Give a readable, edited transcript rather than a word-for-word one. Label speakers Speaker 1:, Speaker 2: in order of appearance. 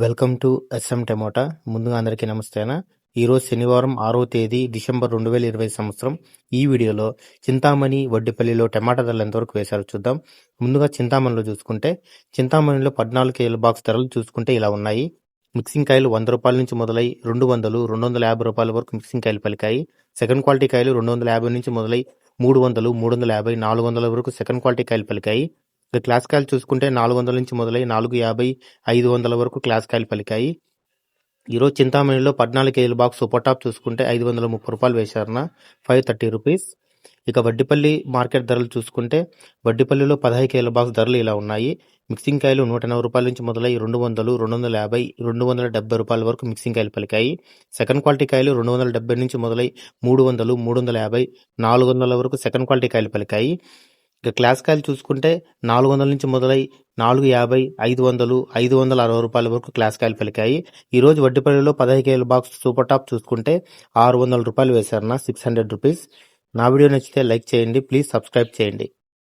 Speaker 1: Welcome to S M tomato. ముందుగా అందరికీ నమస్తేనా. ఈరోజు శనివారం 6వ తేదీ డిసెంబర్ 2020 సంవత్సరం. ఈ వీడియోలో చింతామణి వడ్డిపల్లిలో టమాటా ధరలు ఎంతవరకు వేశారో చూద్దాం. ముందుగా చింతామణిలో చూసుకుంటే చింతామణిలో 14 కేజీల బాక్స్ ధరలు చూసుకుంటే ఇలా ఉన్నాయి. మిక్సింగ్ కాయలు 100 రూపాయల నుంచి మొదలై 200, 250 రూపాయల వరకు మిక్సింగ్ కాయలు పలికాయి. సెకండ్ క్వాలిటీ కాయలు 250 నుంచి మొదలై 300, 350, 400 వరకు సెకండ్ క్వాలిటీ కాయలు పలికాయి. ఇక క్లాస్ కాయలు చూసుకుంటే 400 నుంచి మొదలై 450, 500 వరకు క్లాస్ కాయలు పలికాయి. ఈరోజు చింతామణిలో 14 కేజీల బాక్స్ సూపర్ టాప్ చూసుకుంటే 530 రూపాయలు వేశారన, 530 రూపీస్. ఇక వడ్డిపల్లి మార్కెట్ ధరలు చూసుకుంటే వడ్డిపల్లిలో 15 కేజీల బాక్స్ ధరలు ఇలా ఉన్నాయి. మిక్సింగ్ కాయలు 180 రూపాయల నుంచి మొదలై 200, 250, 270 రూపాయల వరకు మిక్సింగ్ కాయలు పలికాయి. సెకండ్ క్వాలిటీ కాయలు 270 నుంచి మొదలై 300, 350, 400 వరకు సెకండ్ క్వాలిటీ కాయలు పలికాయి. ఇక క్లాస్ కాయలు చూసుకుంటే 400 నుంచి మొదలై 450, 500, 560 రూపాయల వరకు క్లాస్ కాయలు పలికాయి. ఈరోజు వడ్డిపల్లిలో 15 కేజీల బాక్స్ సూపర్ టాప్ చూసుకుంటే 600 రూపాయలు వేశారన్న, 600 రూపీస్. నా వీడియో నచ్చితే లైక్ చేయండి, ప్లీజ్ సబ్స్క్రైబ్ చేయండి.